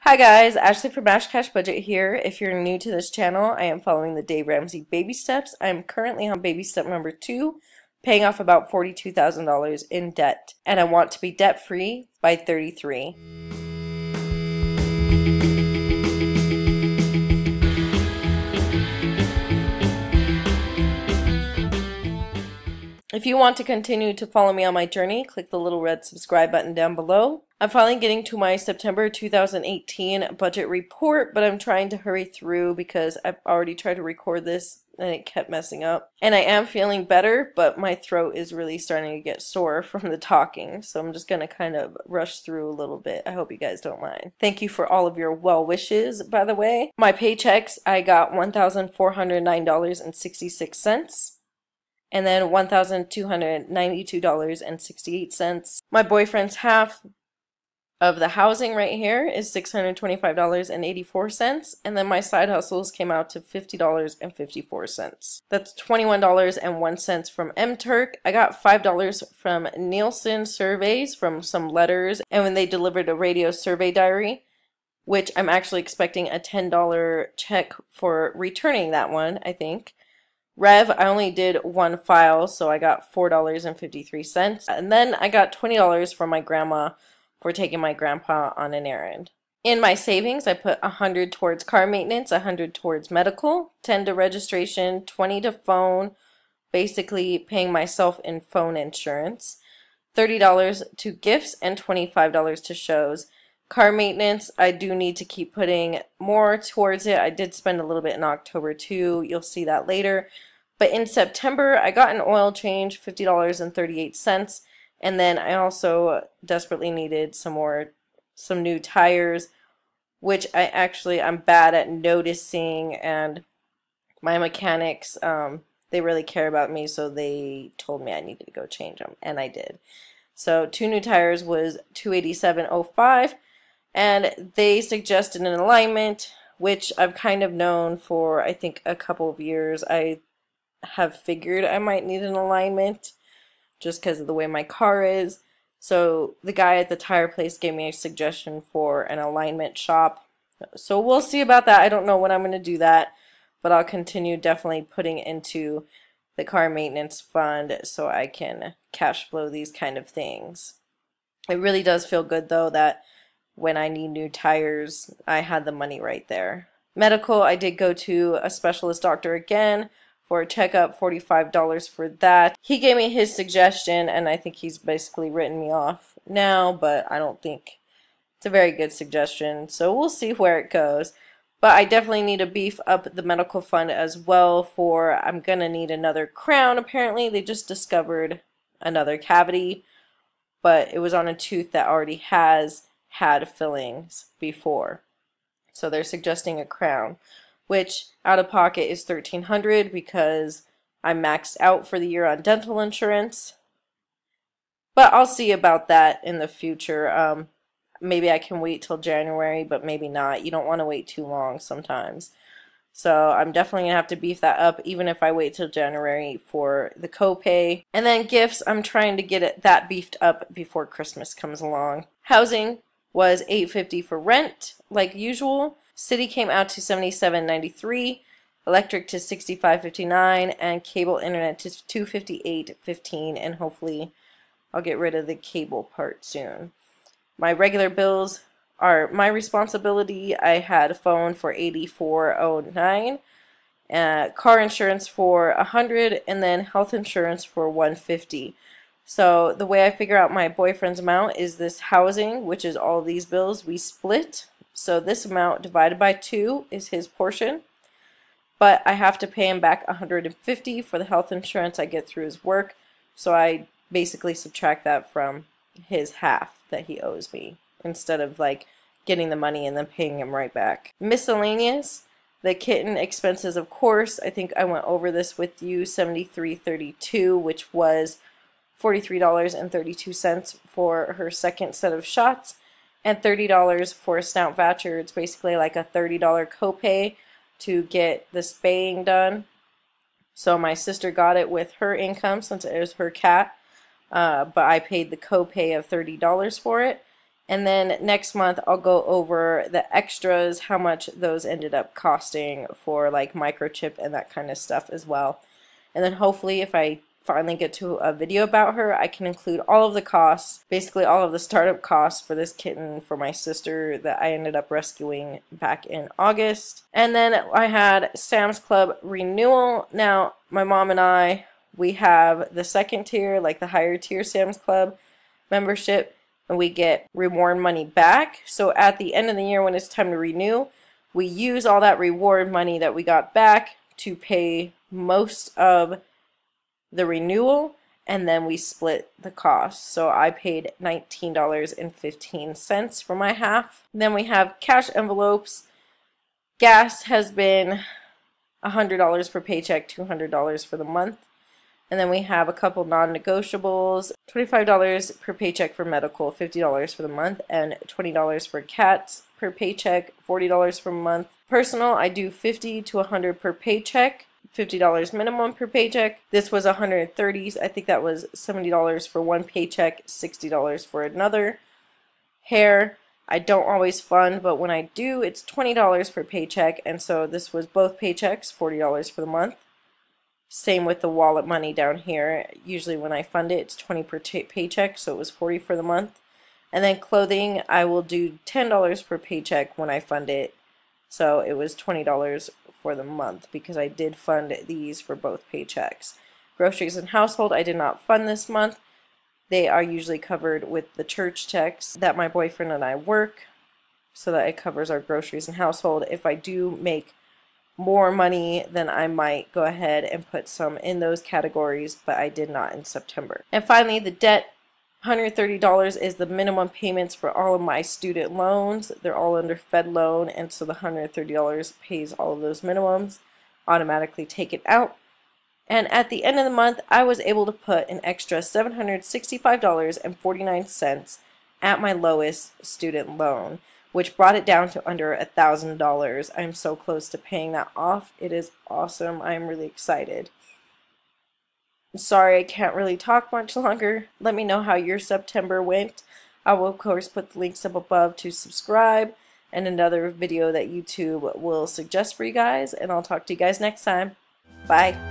Hi guys, Ashley from ashcashbudget here. If you're new to this channel, I am following the Dave Ramsey baby steps. I am currently on baby step number 2, paying off about $42,000 in debt, and I want to be debt free by 33. If you want to continue to follow me on my journey, click the little red subscribe button down below. I'm finally getting to my September 2018 budget report, but I'm trying to hurry through because I've already tried to record this and it kept messing up. And I am feeling better, but my throat is really starting to get sore from the talking, so I'm just going to kind of rush through a little bit. I hope you guys don't mind. Thank you for all of your well wishes, by the way. My paychecks, I got $1,409.66. And then $1,292.68. My boyfriend's half of the housing right here is $625.84. And then my side hustles came out to $50.54. That's $21.01 from MTurk. I got $5 from Nielsen surveys from some letters, and when they delivered a radio survey diary, which I'm actually expecting a $10 check for returning that one, I think. Rev, I only did one file, so I got $4.53. And then I got $20 from my grandma for taking my grandpa on an errand. In my savings, I put $100 towards car maintenance, $100 towards medical, $10 to registration, $20 to phone, basically paying myself in phone insurance, $30 to gifts, and $25 to shows. Car maintenance, I do need to keep putting more towards it. I did spend a little bit in October too. You'll see that later. But in September, I got an oil change, $50.38. And then I also desperately needed some new tires, which I'm bad at noticing. And my mechanics, they really care about me, so they told me I needed to go change them. And I did. So 2 new tires was $287.05. And they suggested an alignment, which I've kind of known for, I think, a couple of years. I have figured I might need an alignment just because of the way my car is. So the guy at the tire place gave me a suggestion for an alignment shop. So we'll see about that. I don't know when I'm going to do that, but I'll continue definitely putting into the car maintenance fund so I can cash flow these kind of things. It really does feel good though that when I need new tires, I had the money right there. Medical, I did go to a specialist doctor again for a checkup, $45 for that. He gave me his suggestion, and I think he's basically written me off now, but I don't think it's a very good suggestion, so we'll see where it goes. But I definitely need to beef up the medical fund as well I'm gonna need another crown. Apparently, they just discovered another cavity, but it was on a tooth that already had fillings before. So they're suggesting a crown, which out of pocket is $1,300 because I'm maxed out for the year on dental insurance. But I'll see about that in the future. Maybe I can wait till January, but maybe not. You don't want to wait too long sometimes. So I'm definitely going to have to beef that up even if I wait till January for the copay. And then gifts, I'm trying to get that beefed up before Christmas comes along. Housing was $850 for rent, like usual. City came out to $77.93, electric to $65.59, and cable internet to $258.15, and hopefully I'll get rid of the cable part soon. My regular bills are my responsibility. I had a phone for $84.09, car insurance for $100, and then health insurance for $150. So the way I figure out my boyfriend's amount is this housing, which is all these bills, we split. So this amount divided by 2 is his portion. But I have to pay him back $150 for the health insurance I get through his work. So I basically subtract that from his half that he owes me instead of like getting the money and then paying him right back. Miscellaneous, the kitten expenses, of course. I think I went over this with you, $73.32, which was $43.32 for her second set of shots, and $30 for a snout voucher. It's basically like a $30 copay to get the spaying done. So my sister got it with her income since it was her cat, but I paid the copay of $30 for it. And then next month I'll go over the extras, how much those ended up costing for like microchip and that kind of stuff as well. And then hopefully if I finally get to a video about her, I can include all of the costs, basically all of the startup costs for this kitten for my sister that I ended up rescuing back in August. And then I had Sam's Club renewal. Now my mom and we have the second tier, like the higher tier Sam's Club membership, and we get reward money back. So at the end of the year when it's time to renew, we use all that reward money that we got back to pay most of the renewal, and then we split the cost. So I paid $19.15 for my half. Then we have cash envelopes. Gas has been $100 per paycheck, $200 for the month. And then we have a couple non-negotiables, $25 per paycheck for medical, $50 for the month, and $20 for cats per paycheck, $40 per month. Personal, I do $50 to $100 per paycheck, $50 minimum per paycheck. This was $130. I think that was $70 for one paycheck, $60 for another. Hair, I don't always fund, but when I do, it's $20 per paycheck, and so this was both paychecks, $40 for the month. Same with the wallet money down here. Usually when I fund it, it's 20 per paycheck, so it was 40 for the month. And then clothing, I will do $10 per paycheck when I fund it, so it was $20 for the month because I did fund these for both paychecks. Groceries and household, I did not fund this month. They are usually covered with the church checks that my boyfriend and I work, so that it covers our groceries and household. If I do make more money, then I might go ahead and put some in those categories, but I did not in September. And finally, the debt, $130 is the minimum payments for all of my student loans. They're all under Fed loan, and so the $130 pays all of those minimums, automatically take it out. And at the end of the month, I was able to put an extra $765.49 at my lowest student loan, which brought it down to under $1,000. I'm so close to paying that off. It is awesome. I'm really excited. Sorry I can't really talk much longer. Let me know how your September went. I will of course put the links up above to subscribe and another video that YouTube will suggest for you guys, and I'll talk to you guys next time. Bye.